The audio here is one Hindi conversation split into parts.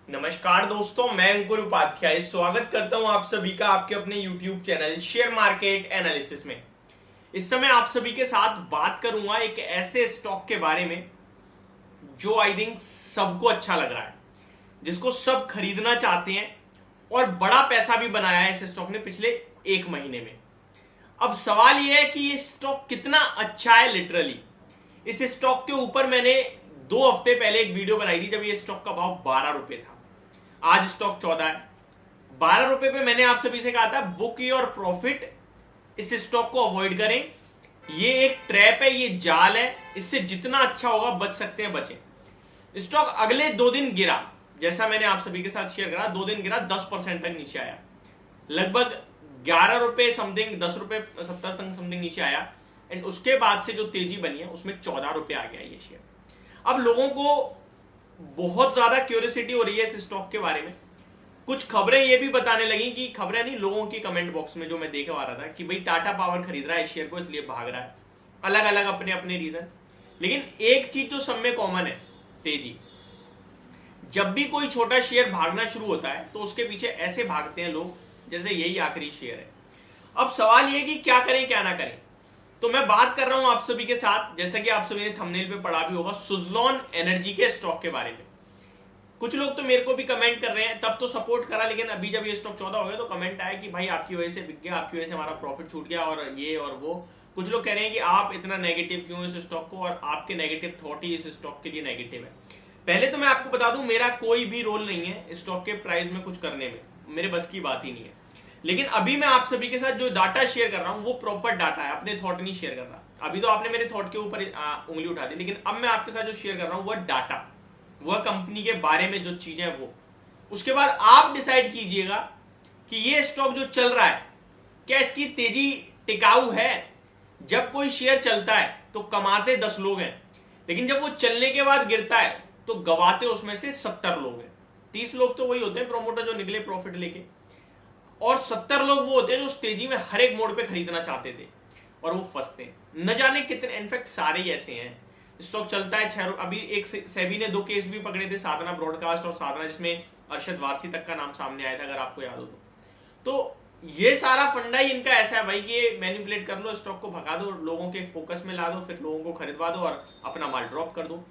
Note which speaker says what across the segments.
Speaker 1: नमस्कार दोस्तों, मैं अंकुर उपाध्याय स्वागत करता हूं आप सभी का आपके अपने YouTube channel share market analysis में। इस समय आप सभी के साथ बात करूंगा एक ऐसे स्टॉक के बारे में जो आई थिंक सबको अच्छा लग रहा है, जिसको सब खरीदना चाहते हैं और बड़ा पैसा भी बनाया है इस स्टॉक ने पिछले एक महीने में। अब सवाल यह है कि ये स्टॉक कितना अच्छा है। लिटरली इस स्टॉक के ऊपर मैंने 2 हफ्ते पहले एक वीडियो बनाई थी जब ये स्टॉक का भाव 12 रुपए था। आज स्टॉक 14 है। 12 रुपए पे मैंने आप सभी से कहा था बुक योर प्रॉफिट, इस स्टॉक को अवॉइड करें। ये एक ट्रैप है, ये जाल है, इससे जितना अच्छा होगा बच सकते हैं बचे। स्टॉक अगले 2 दिन गिरा, जैसा मैंने आप सभी के साथ शेयर करा। 2 दिन गिरा, 10% तक नीचे आया, लगभग 11 रुपए समथिंग, 10 रुपए 70 तक समथिंग नीचे आया। एंड उसके बाद से जो तेजी बनी है उसमें 14 रुपए आ गया ये शेयर। अब लोगों को बहुत ज्यादा क्यूरियोसिटी हो रही है इस स्टॉक के बारे में। कुछ खबरें ये भी बताने लगी, कि खबरें नहीं, लोगों की कमेंट बॉक्स में जो मैं देख पा रहा था कि भाई टाटा पावर खरीद रहा है इस शेयर को इसलिए भाग रहा है। अलग अलग अपने अपने रीजन, लेकिन एक चीज जो सब में कॉमन है, तेजी। जब भी कोई छोटा शेयर भागना शुरू होता है तो उसके पीछे ऐसे भागते हैं लोग जैसे यही आखिरी शेयर है। अब सवाल यह कि क्या करें क्या ना करें। तो मैं बात कर रहा हूं आप सभी के साथ, जैसा कि आप सभी ने थंबनेल पे पढ़ा भी होगा, सुज़लोन एनर्जी के स्टॉक के बारे में। कुछ लोग तो मेरे को भी कमेंट कर रहे हैं, तब तो सपोर्ट करा, लेकिन अभी जब ये स्टॉक 14 हो गया तो कमेंट आया कि भाई आपकी वजह से बिक गया, आपकी वजह से हमारा प्रॉफिट छूट गया और ये और वो। कुछ लोग कह रहे हैं कि आप इतना नेगेटिव क्यों इस स्टॉक को, और आपके नेगेटिव थॉट ही इस स्टॉक के लिए नेगेटिव है। पहले तो मैं आपको बता दूं, मेरा कोई भी रोल नहीं है स्टॉक के प्राइस में कुछ करने में, मेरे बस की बात ही नहीं है। लेकिन अभी मैं आप सभी के साथ जो डाटा शेयर कर रहा हूं वो प्रॉपर डाटा है, अपने थॉट नहीं शेयर कर रहा। अभी तो आपने मेरे थॉट के ऊपर उंगली उठा दी, लेकिन अब मैं आपके साथ जो शेयर कर रहा हूं वह डाटा, वह कंपनी के बारे में जो चीजें हैं वो। उसके बाद आप डिसाइड कीजिएगा कि ये स्टॉक जो चल रहा है क्या इसकी तेजी टिकाऊ है। जब कोई शेयर चलता है तो कमाते 10 लोग हैं, लेकिन जब वो चलने के बाद गिरता है तो गवाते उसमें से 70 लोग हैं। 30 लोग तो वही होते हैं प्रोमोटर जो निकले प्रॉफिट लेके, और 70 लोग वो होते हैं जो उस तेजी में हर एक मोड पे खरीदना चाहते थे और वो फंसते हैं। न जाने कितने, इनफैक्ट सारे ही ऐसे हैं। स्टॉक चलता है 6 रुपए। अभी एक सेबी ने 2 केस भी पकड़े थे, साधना ब्रॉडकास्ट और साधना, जिसमें अरशद वारसी तक का नाम सामने आया था, अगर आपको याद हो तो ये सारा फंडा ही इनका ऐसा है भाई कि ये मैनिपुलेट कर लो, स्टॉक को भगा दो, लोगों के फोकस में ला दो, फिर लोगों को खरीदवा दो और अपना माल ड्रॉप कर दो।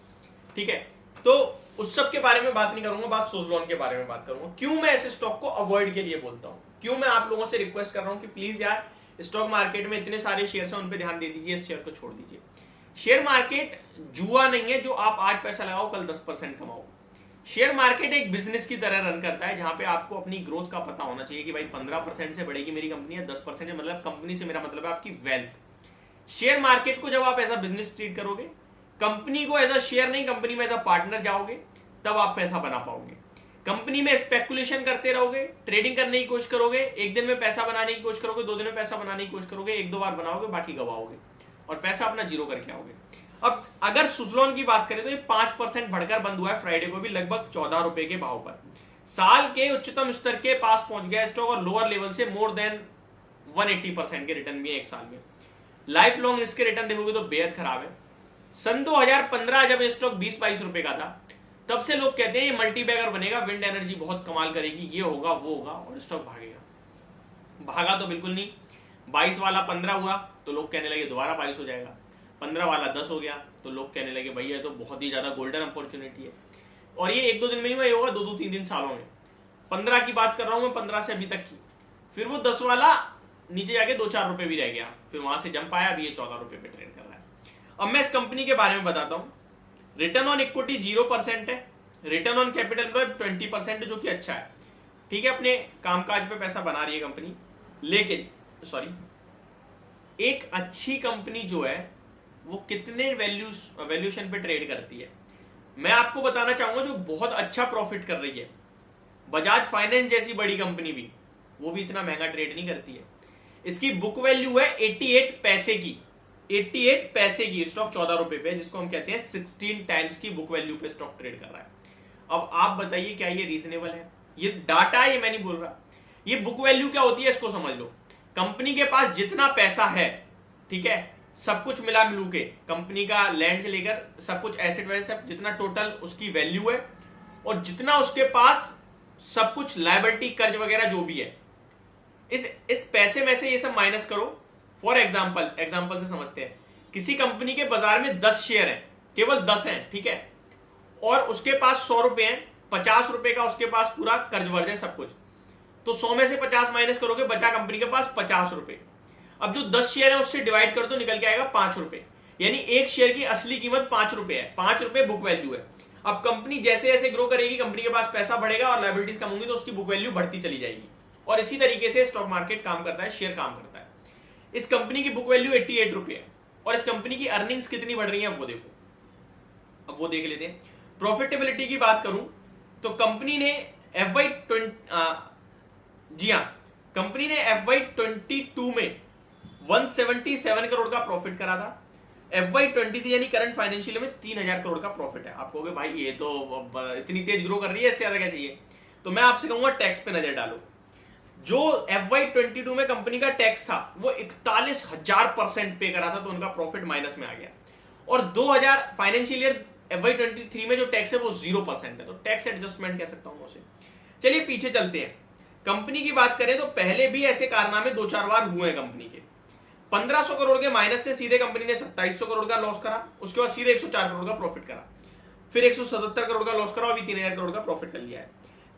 Speaker 1: ठीक है, तो उस सब के बारे में बात नहीं करूंगा, बात सुज़लोन के बारे में बात करूंगा। क्यों मैं इस स्टॉक को अवॉइड के लिए बोलता हूं, क्यों मैं आप लोगों से रिक्वेस्ट कर रहा हूं कि प्लीज यार स्टॉक मार्केट में इतने सारे शेयर हैं, उन पे ध्यान दे दीजिए, इस शेयर को छोड़ दीजिए। शेयर मार्केट जुआ नहीं है जो आप आज पैसा लगाओ कल 10% कमाओ। शेयर मार्केट एक बिजनेस की तरह रन करता है, जहां पे आपको अपनी ग्रोथ का पता होना चाहिए कि भाई 15% से बढ़ेगी मेरी कंपनी है, 10% है, मतलब कंपनी से मेरा मतलब है आपकी वेल्थ। शेयर मार्केट को जब आप एज अ बिजनेस ट्रीट करोगे, कंपनी को एज अ शेयर नहीं, कंपनी में एज अ पार्टनर जाओगे, तब आप पैसा बना पाओगे। कंपनी में स्पेकुलेशन करते रहोगे, ट्रेडिंग करने की कोशिश करोगे, एक दिन में पैसा बनाने की कोशिश करोगे, 2 दिन में पैसा बनाने की कोशिश करोगे, 1-2 बार बनाओगे, बाकी गवाओगे और पैसा अपना जीरो करके आओगे। अब अगर सुज़लोन की बात करें तो ये 5% बढ़कर बंद हुआ है फ्राइडे को भी, लगभग 14 रुपए के भाव पर। साल के उच्चतम स्तर के पास पहुंच गया स्टॉक और लोअर लेवल से मोर देन 180% के रिटर्न भी है एक साल में। लाइफ लॉन्ग इसके रिटर्न देखोगे तो बेहद खराब है। सन 2015 जब ये स्टॉक 20-22 रुपए का था, तब से लोग कहते हैं ये मल्टीबैगर बनेगा, विंड एनर्जी बहुत कमाल करेगी, ये होगा वो होगा, और स्टॉक भागेगा। भागा तो बिल्कुल नहीं। 22 वाला 15 हुआ तो लोग कहने लगे दोबारा 22 हो जाएगा, 15 वाला 10 हो गया तो लोग कहने लगे भैया ये तो बहुत ही ज्यादा गोल्डन अपॉर्चुनिटी है। और ये 1-2 दिन में नहीं हुआ, ये होगा 2-3 सालों में। 15 की बात कर रहा हूं मैं, 15 से अभी तक की। फिर वो 10 वाला नीचे जाके 2-4 रुपए भी रह गया, फिर वहां से जंप आया, अभी ये 14 रुपए पे ट्रेड कर रहा है। अब मैं इस कंपनी के बारे में बताता हूं। रिटर्न ऑन इक्विटी 0% है, रिटर्न ऑन कैपिटल एम्प्लॉयड 20% है, जो कि अच्छा है। ठीक है, अपने कामकाज पे पैसा बना रही है कंपनी, लेकिन एक अच्छी कंपनी जो है वो कितने वैल्यूएशन पे ट्रेड करती है, मैं आपको बताना चाहूंगा, जो बहुत अच्छा प्रॉफिट कर रही है। बजाज फाइनेंस जैसी बड़ी कंपनी भी, वो भी इतना महंगा ट्रेड नहीं करती है। इसकी बुक वैल्यू है 88 पैसे की, 88 पैसे की। स्टॉक 14 रुपए पे, जिसको हम कहते हैं 16 टाइम्स की बुक वैल्यू पे स्टॉक ट्रेड कर रहा है। अब आप बताइए क्या ये रीजनेबल है? ये डाटा है, ये मैं नहीं बोल रहा। ये बुक वैल्यू क्या होती है इसको समझ लो। कंपनी के पास जितना पैसा है, ठीक है, सब कुछ मिला मिलू के, कंपनी का लैंड से लेकर सब कुछ एसेट वैसे सब जितना टोटल उसकी वैल्यू है, और जितना उसके पास सब कुछ लायबिलिटी, कर्ज वगैरह जो भी है, इस पैसे में से ये सब माइनस करो। फॉर एग्जाम्पल से समझते हैं, किसी कंपनी के बाजार में 10 शेयर हैं, केवल 10 हैं, ठीक है, और उसके पास 100 रुपए हैं, 50 रुपए का उसके पास पूरा कर्ज वर्ज है सब कुछ, तो 100 में से 50 माइनस करोगे, बचा कंपनी के पास 50 रुपए। अब जो 10 शेयर है उससे डिवाइड कर दो, निकल के आएगा 5 रुपए, यानी एक शेयर की असली कीमत 5 रुपए है, 5 रुपए बुक वैल्यू है। अब कंपनी जैसे जैसे ग्रो करेगी, कंपनी के पास पैसा बढ़ेगा और लायबिलिटीज कम होंगी, तो उसकी बुक वैल्यू बढ़ती चली जाएगी। और इसी तरीके से स्टॉक मार्केट काम करता है, शेयर काम करता है। इस कंपनी की बुक वैल्यू 88 रुपए है और इस कंपनी की अर्निंग्स कितनी बढ़ रही है वो देखो। अब वो देख लेते हैं। प्रॉफिटेबिलिटी की बात करूं तो कंपनी ने कंपनी ने FY22 में 177 करोड़ का प्रॉफिट करा था। FY23 यानी करंट फाइनेंशियल में 3000 करोड़ का प्रॉफिट है। आप कहोगे भाई ये तो इतनी तेज ग्रो कर रही है, इससे ज्यादा क्या चाहिए? तो मैं आपसे कहूंगा टैक्स पे नजर डालो। जो FY22 में कंपनी का टैक्स था वो 41,000% पे करा था, तो उनका प्रॉफिट माइनस में आ गया। और 2000 फाइनेंशियल ईयर FY23 में जो टैक्स है वो 0% है, तो टैक्स एडजस्टमेंट कह सकता हूं उसे। चलिए पीछे चलते हैं। कंपनी की बात करें तो पहले भी ऐसे कारनामे 2-4 बार हुए हैं कंपनी के। 1500 करोड़ के माइनस से सीधे कंपनी ने 2700 करोड़ का लॉस करा, उसके बाद सीधे 104 करोड़ का प्रॉफिट करा, फिर 177 करोड़ का लॉस करा, अभी 3000 करोड़ का प्रॉफिट कर लिया है।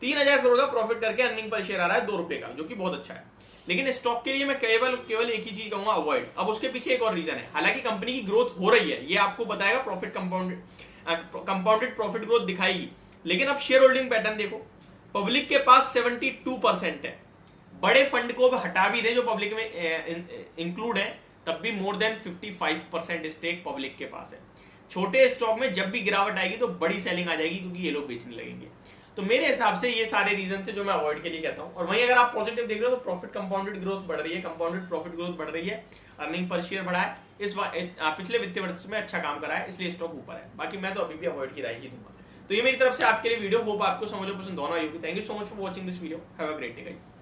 Speaker 1: 3000 करोड़ का प्रॉफिट करके अर्निंग पर शेयर आ रहा है 2 रुपए का, जो कि बहुत अच्छा है। लेकिन स्टॉक के लिए मैं केवल एक ही चीज कहूंगा, अवॉइड। अब उसके पीछे एक और रीजन है। हालांकि कंपनी की ग्रोथ हो रही है, ये आपको बताएगा, प्रॉफिट कंपाउंडेड प्रॉफिट ग्रोथ दिखाएगी, लेकिन अब शेयर होल्डिंग पैटर्न देखो। पब्लिक के पास 72% है। बड़े फंड को हटा भी दे जो पब्लिक में इंक्लूड है, तब भी मोर देन 55% स्टेक पब्लिक के पास है। छोटे स्टॉक में जब भी गिरावट आएगी तो बड़ी सेलिंग आ जाएगी, क्योंकि ये लोग बेचने लगेंगे। तो मेरे हिसाब से ये सारे रीजन थे जो मैं अवॉइड के लिए कहता हूं। और वहीं अगर आप पॉजिटिव देख रहे हो तो प्रॉफिट कंपाउंडेड ग्रोथ बढ़ रही है, कंपाउंडेड प्रॉफिट ग्रोथ बढ़ रही है, अर्निंग पर शेयर बढ़ा है, इस पिछले वित्तीय वर्ष में अच्छा काम करा है, इसलिए स्टॉक ऊपर है। बाकी मैं तो अभी भी अवॉइड की राय ही दूंगा। तो ये मेरी तरफ से आपके लिए वीडियो, होप आपको समझो पसंद होना होगी। Thank you so much for watching this video. Have a great day guys.